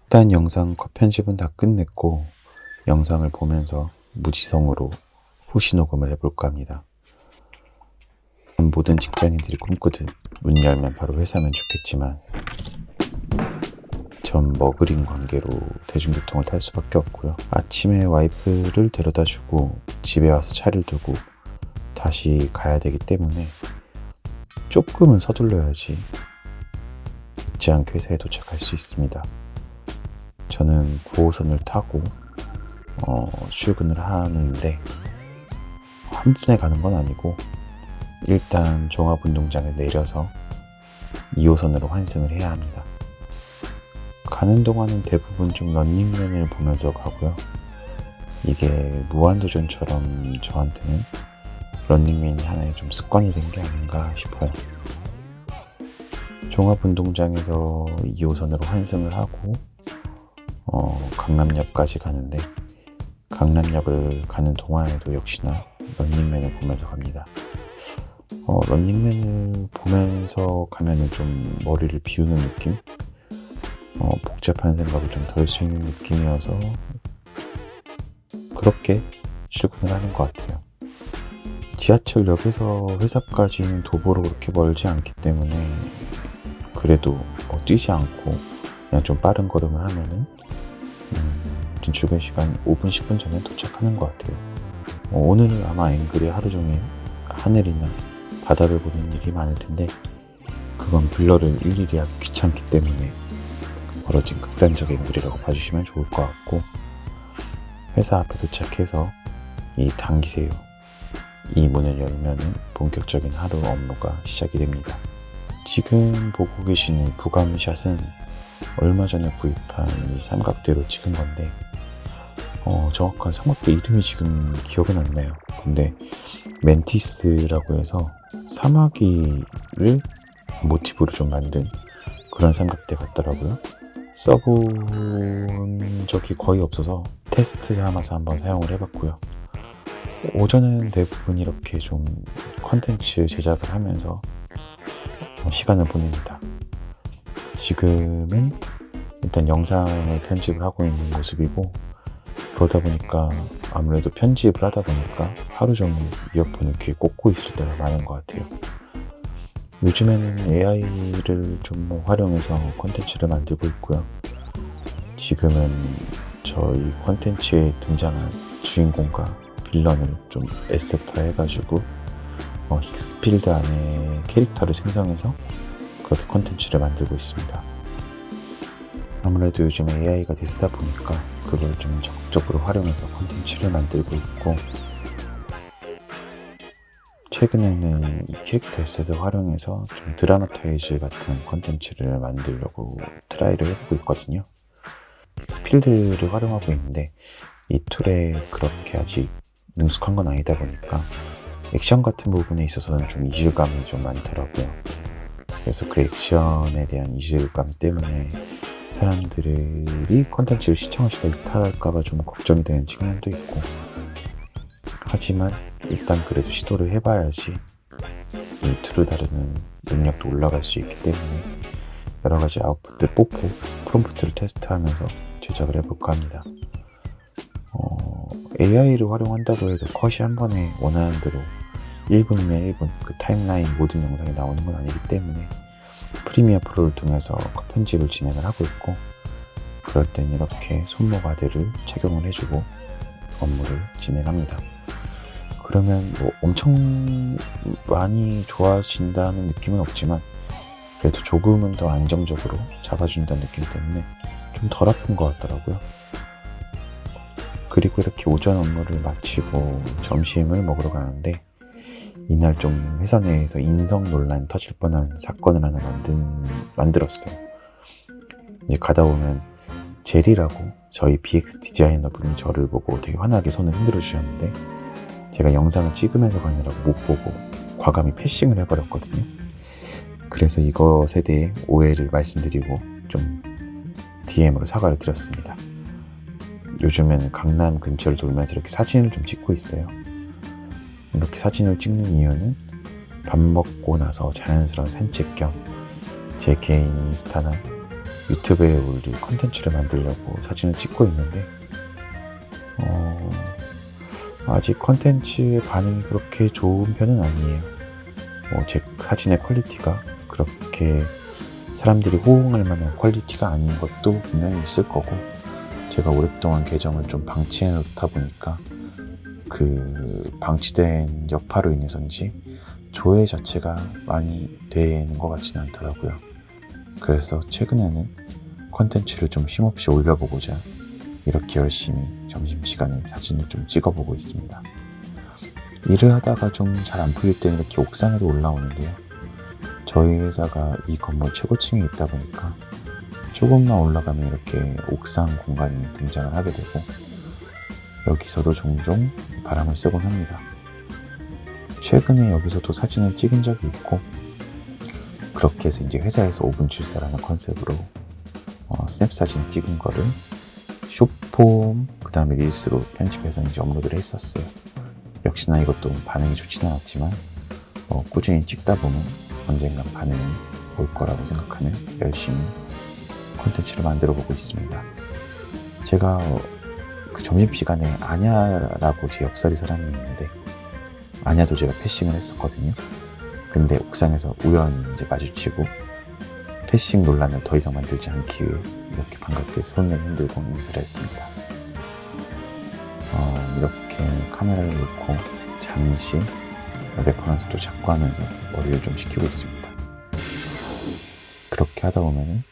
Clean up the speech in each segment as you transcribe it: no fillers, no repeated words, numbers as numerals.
일단 영상 컷 편집은 다 끝냈고 영상을 보면서 무지성으로 후시 녹음을 해볼까 합니다. 모든 직장인들이 꿈꾸듯 문 열면 바로 회사면 좋겠지만 전 머그린 관계로 대중교통을 탈 수밖에 없고요. 아침에 와이프를 데려다주고 집에 와서 차를 두고 다시 가야 되기 때문에 조금은 서둘러야지 늦지 않게 회사에 도착할 수 있습니다. 저는 9호선을 타고 출근을 하는데 한 분에 가는 건 아니고 일단 종합운동장에 내려서 2호선으로 환승을 해야 합니다. 가는 동안은 대부분 좀 런닝맨을 보면서 가고요. 이게 무한도전처럼 저한테는 런닝맨이 하나의 좀 습관이 된 게 아닌가 싶어요. 종합운동장에서 2호선으로 환승을 하고 강남역까지 가는데 강남역을 가는 동안에도 역시나 런닝맨을 보면서 갑니다. 런닝맨을 보면서 가면은 좀 머리를 비우는 느낌? 복잡한 생각을 좀 덜 수 있는 느낌이어서 그렇게 출근을 하는 것 같아요. 지하철역에서 회사까지는 도보로 그렇게 멀지 않기 때문에 그래도 뛰지 않고 그냥 좀 빠른 걸음을 하면은 출근 시간 5분, 10분 전에 도착하는 것 같아요. 오늘은 아마 앵글에 하루 종일 하늘이나 바다를 보는 일이 많을 텐데 그건 블러를 일일이 하기 귀찮기 때문에 벌어진 극단적 앵글이라고 봐주시면 좋을 것 같고, 회사 앞에 도착해서 이 당기세요, 이 문을 열면은 본격적인 하루 업무가 시작이 됩니다. 지금 보고 계시는 부감샷은 얼마 전에 구입한 이 삼각대로 찍은 건데 정확한 삼각대 이름이 지금 기억은 안 나요. 근데 멘티스라고 해서 사마귀를 모티브로 좀 만든 그런 삼각대 같더라고요. 써본 적이 거의 없어서 테스트 삼아서 한번 사용을 해봤고요. 오전에는 대부분 이렇게 좀 컨텐츠 제작을 하면서 시간을 보냅니다. 지금은 일단 영상을 편집을 하고 있는 모습이고, 그러다 보니까 아무래도 편집을 하다 보니까 하루 종일 이어폰을 귀에 꽂고 있을 때가 많은 것 같아요. 요즘에는 AI를 좀 활용해서 콘텐츠를 만들고 있고요. 지금은 저희 콘텐츠에 등장한 주인공과 빌런을 좀 에세터 해가지고 힉스필드 안에 캐릭터를 생성해서 그렇게 콘텐츠를 만들고 있습니다. 아무래도 요즘 AI가 대세다 보니까 그걸 좀 적극적으로 활용해서 콘텐츠를 만들고 있고, 최근에는 이 캐릭터 에셋을 활용해서 좀 드라마타이즈 같은 콘텐츠를 만들려고 트라이를 해보고 있거든요. 스필드를 활용하고 있는데 이 툴에 그렇게 아직 능숙한 건 아니다 보니까 액션 같은 부분에 있어서는 좀 이질감이 좀 많더라고요. 그래서 그 액션에 대한 이질감 때문에 사람들이 콘텐츠를 시청하시다 이탈할까봐 좀 걱정이 되는 측면도 있고, 하지만 일단 그래도 시도를 해봐야지 이 툴을 다루는 능력도 올라갈 수 있기 때문에 여러가지 아웃풋을 뽑고 프롬프트를 테스트하면서 제작을 해볼까 합니다. AI를 활용한다고 해도 컷이 한 번에 원하는 대로 1분이면 1분 그 타임라인 모든 영상이 나오는 건 아니기 때문에 프리미어 프로를 통해서 컷 편집을 진행을 하고 있고, 그럴 땐 이렇게 손모가드를 착용을 해주고 업무를 진행합니다. 그러면 엄청 많이 좋아진다는 느낌은 없지만 그래도 조금은 더 안정적으로 잡아준다는 느낌 때문에 좀 덜 아픈 것 같더라고요. 그리고 이렇게 오전 업무를 마치고 점심을 먹으러 가는데 이날 좀 회사 내에서 인성 논란 터질 뻔한 사건을 하나 만들었어요. 이제 가다 보면 제리라고 저희 BX 디자이너 분이 저를 보고 되게 환하게 손을 흔들어 주셨는데, 제가 영상을 찍으면서 가느라고 못 보고 과감히 패싱을 해버렸거든요. 그래서 이것에 대해 오해를 말씀드리고 좀 DM으로 사과를 드렸습니다. 요즘엔 강남 근처를 돌면서 이렇게 사진을 좀 찍고 있어요. 이렇게 사진을 찍는 이유는 밥 먹고 나서 자연스러운 산책 겸 제 개인 인스타나 유튜브에 올릴 콘텐츠를 만들려고 사진을 찍고 있는데 아직 콘텐츠의 반응이 그렇게 좋은 편은 아니에요. 제 사진의 퀄리티가 그렇게 사람들이 호응할 만한 퀄리티가 아닌 것도 분명히 있을 거고, 제가 오랫동안 계정을 좀 방치해 놓다 보니까 그 방치된 여파로 인해서인지 조회 자체가 많이 되는 것 같지는 않더라고요. 그래서 최근에는 콘텐츠를 좀 쉼없이 올려보고자 이렇게 열심히 점심시간에 사진을 좀 찍어보고 있습니다. 일을 하다가 좀 잘 안 풀릴 때는 이렇게 옥상에도 올라오는데요. 저희 회사가 이 건물 최고층에 있다 보니까 조금만 올라가면 이렇게 옥상 공간이 등장을 하게 되고, 여기서도 종종 바람을 쐬곤 합니다. 최근에 여기서도 사진을 찍은 적이 있고, 그렇게 해서 이제 회사에서 5분 출사라는 컨셉으로 스냅 사진 찍은 거를 숏폼 그 다음에 릴스로 편집해서 이제 업로드를 했었어요. 역시나 이것도 반응이 좋지는 않았지만 꾸준히 찍다 보면 언젠간 반응이 올 거라고 생각하며 열심히 콘텐츠를 만들어 보고 있습니다. 제가 그 점심시간에 아냐라고 제 옆자리 사람이 있는데, 아냐도 제가 패싱을 했었거든요. 근데 옥상에서 우연히 이제 마주치고 패싱 논란을 더 이상 만들지 않기 위해 이렇게 반갑게 손을 흔들고 인사를 했습니다. 이렇게 카메라를 놓고 잠시 레퍼런스도 잡고 하면서 머리를 좀 식히고 있습니다. 그렇게 하다 보면은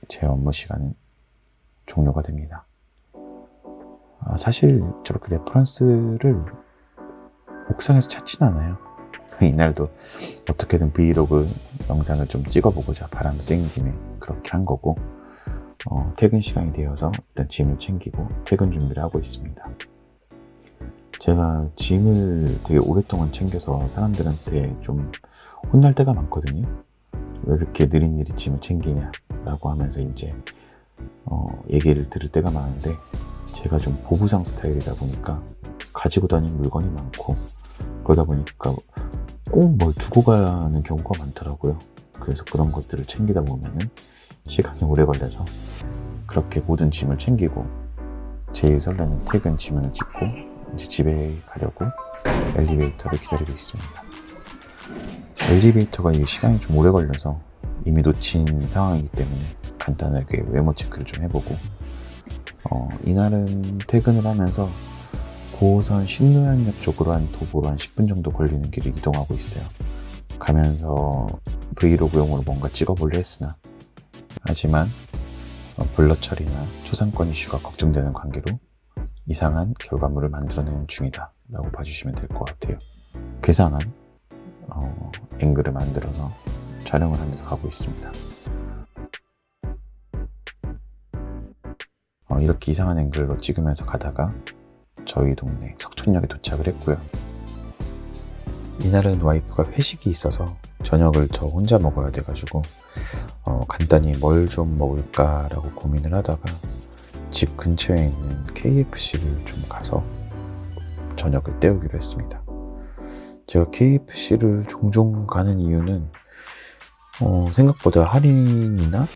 제 업무 시간은 종료가 됩니다. 사실 저렇게 레퍼런스를 옥상에서 찾진 않아요. 이날도 어떻게든 브이로그 영상을 좀 찍어보고자 바람 쐬는 김에 그렇게 한 거고, 퇴근 시간이 되어서 일단 짐을 챙기고 퇴근 준비를 하고 있습니다. 제가 짐을 되게 오랫동안 챙겨서 사람들한테 좀 혼날 때가 많거든요. 왜 이렇게 느릿느릿 짐을 챙기냐 라고 하면서 이제 얘기를 들을 때가 많은데, 제가 좀 보부상 스타일이다 보니까 가지고 다니는 물건이 많고, 그러다 보니까 꼭 뭘 두고 가는 경우가 많더라고요. 그래서 그런 것들을 챙기다 보면은 시간이 오래 걸려서 그렇게 모든 짐을 챙기고 제일 설레는 퇴근 짐을 찍고 이제 집에 가려고 엘리베이터를 기다리고 있습니다. 엘리베이터가 이 시간이 좀 오래 걸려서 이미 놓친 상황이기 때문에 간단하게 외모 체크를 좀 해보고, 이날은 퇴근을 하면서 9호선 신노현역 쪽으로 한 도보로 한 10분 정도 걸리는 길을 이동하고 있어요. 가면서 브이로그용으로 뭔가 찍어보려 했으나, 하지만 블러 처리나 초상권 이슈가 걱정되는 관계로 이상한 결과물을 만들어내는 중이다 라고 봐주시면 될 것 같아요. 괴상한 앵글을 만들어서 촬영을 하면서 가고 있습니다. 이렇게 이상한 앵글로 찍으면서 가다가 저희 동네 석촌역에 도착을 했고요. 이날은 와이프가 회식이 있어서 저녁을 저 혼자 먹어야 돼가지고 간단히 뭘 좀 먹을까라고 고민을 하다가 집 근처에 있는 KFC를 좀 가서 저녁을 때우기로 했습니다. 제가 KFC를 종종 가는 이유는 생각보다 할인이나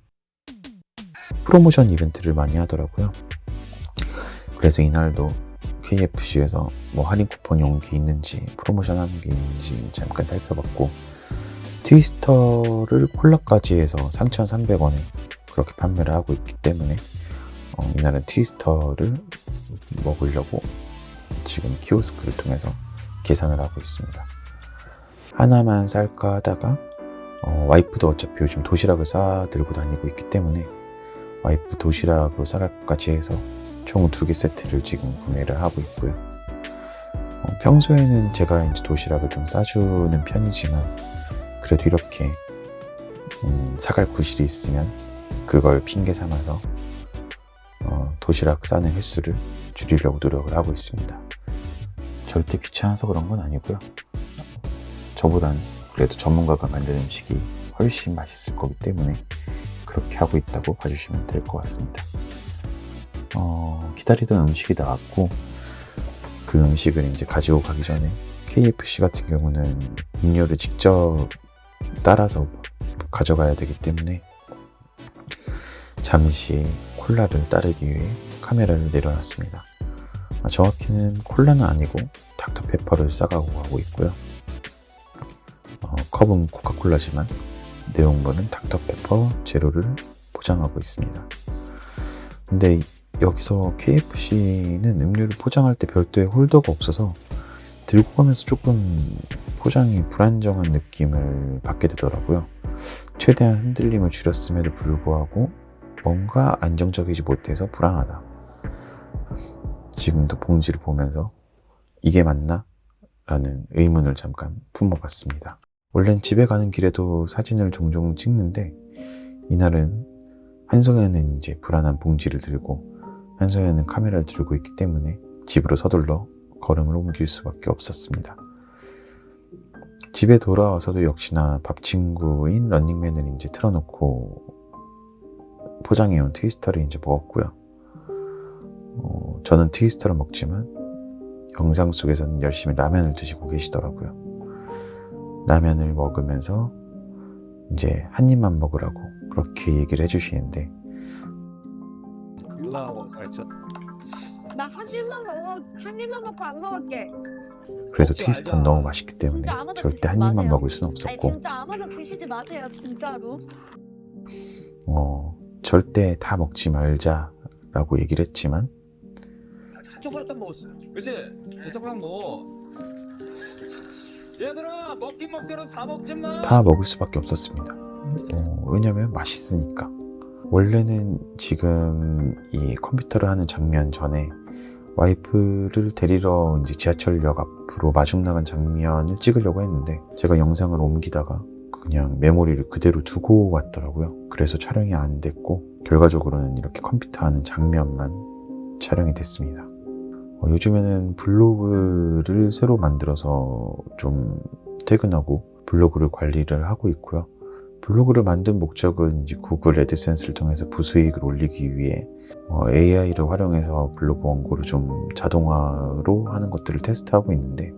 프로모션 이벤트를 많이 하더라고요. 그래서 이날도 KFC에서 뭐 할인 쿠폰이 온 게 있는지 프로모션 하는 게 있는지 잠깐 살펴봤고, 트위스터를 콜라까지 해서 3,300원에 그렇게 판매를 하고 있기 때문에 이날은 트위스터를 먹으려고 지금 키오스크를 통해서 계산을 하고 있습니다. 하나만 살까 하다가 와이프도 어차피 요즘 도시락을 싸 들고 다니고 있기 때문에 와이프 도시락으로 싸갈 것까지 해서 총 2개 세트를 지금 구매를 하고 있고요. 평소에는 제가 이제 도시락을 좀 싸주는 편이지만, 그래도 이렇게 사갈 구실이 있으면 그걸 핑계 삼아서 도시락 싸는 횟수를 줄이려고 노력을 하고 있습니다. 절대 귀찮아서 그런 건 아니고요. 저보단 그래도 전문가가 만든 음식이 훨씬 맛있을 거기 때문에 그렇게 하고 있다고 봐주시면 될 것 같습니다. 기다리던 음식이 나왔고, 그 음식을 이제 가지고 가기 전에 KFC 같은 경우는 음료를 직접 따라서 가져가야 되기 때문에 잠시 콜라를 따르기 위해 카메라를 내려놨습니다. 정확히는 콜라는 아니고 닥터페퍼를 싸가고 가고 있고요. 컵은 코카콜라지만 내용물은 닥터페퍼 제로를 포장하고 있습니다. 근데 여기서 KFC는 음료를 포장할 때 별도의 홀더가 없어서 들고 가면서 조금 포장이 불안정한 느낌을 받게 되더라고요. 최대한 흔들림을 줄였음에도 불구하고 뭔가 안정적이지 못해서 불안하다. 지금도 봉지를 보면서 이게 맞나? 라는 의문을 잠깐 품어봤습니다. 원래는 집에 가는 길에도 사진을 종종 찍는데 이날은 한 손에는 이제 불안한 봉지를 들고 한 손에는 카메라를 들고 있기 때문에 집으로 서둘러 걸음을 옮길 수밖에 없었습니다. 집에 돌아와서도 역시나 밥 친구인 런닝맨을 이제 틀어놓고 포장해온 트위스터를 이제 먹었고요. 저는 트위스터를 먹지만 영상 속에서는 열심히 라면을 드시고 계시더라고요. 라면을 먹으면서 이제 한 입만 먹으라고 그렇게 얘기를 해주시는데 나 한 입만 먹어. 한 입만 먹고 안 먹을게. 그래도 트위스터는 너무 맛있기 때문에 진짜 아무도 절대 드시지 한 입만 마세요. 먹을 수는 아니 없었고 진짜 아무도 드시지 마세요. 진짜로. 절대 다 먹지 말자라고 얘기를 했지만 조금만 먹었어. 그치? 조금만 먹어. 얘들아 먹긴 먹대로 다 먹지 마. 다 먹을 수밖에 없었습니다. 왜냐면 맛있으니까. 원래는 지금 이 컴퓨터를 하는 장면 전에 와이프를 데리러 이제 지하철역 앞으로 마중 나간 장면을 찍으려고 했는데 제가 영상을 옮기다가 그냥 메모리를 그대로 두고 왔더라고요. 그래서 촬영이 안 됐고 결과적으로는 이렇게 컴퓨터 하는 장면만 촬영이 됐습니다. 요즘에는 블로그를 새로 만들어서 좀 퇴근하고 블로그를 관리를 하고 있고요. 블로그를 만든 목적은 이제 구글 애드센스를 통해서 부수익을 올리기 위해 AI를 활용해서 블로그 원고를 좀 자동화로 하는 것들을 테스트하고 있는데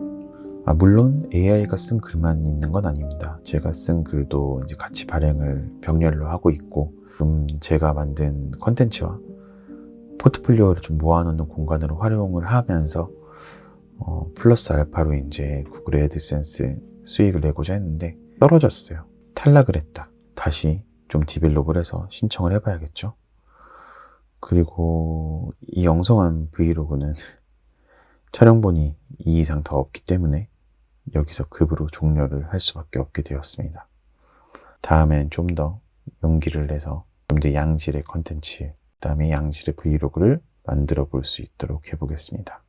물론 AI가 쓴 글만 있는 건 아닙니다. 제가 쓴 글도 이제 같이 발행을 병렬로 하고 있고 좀 제가 만든 컨텐츠와 포트폴리오를 좀 모아놓는 공간으로 활용을 하면서 플러스 알파로 이제 구글 애드센스 수익을 내고자 했는데 떨어졌어요. 탈락을 했다. 다시 좀 디벨롭을 해서 신청을 해봐야겠죠. 그리고 이 영성한 브이로그는 촬영본이 2 이상 더 없기 때문에 여기서 급으로 종료를 할 수밖에 없게 되었습니다. 다음엔 좀 더 용기를 내서 좀 더 양질의 컨텐츠, 그 다음에 양질의 브이로그를 만들어 볼 수 있도록 해보겠습니다.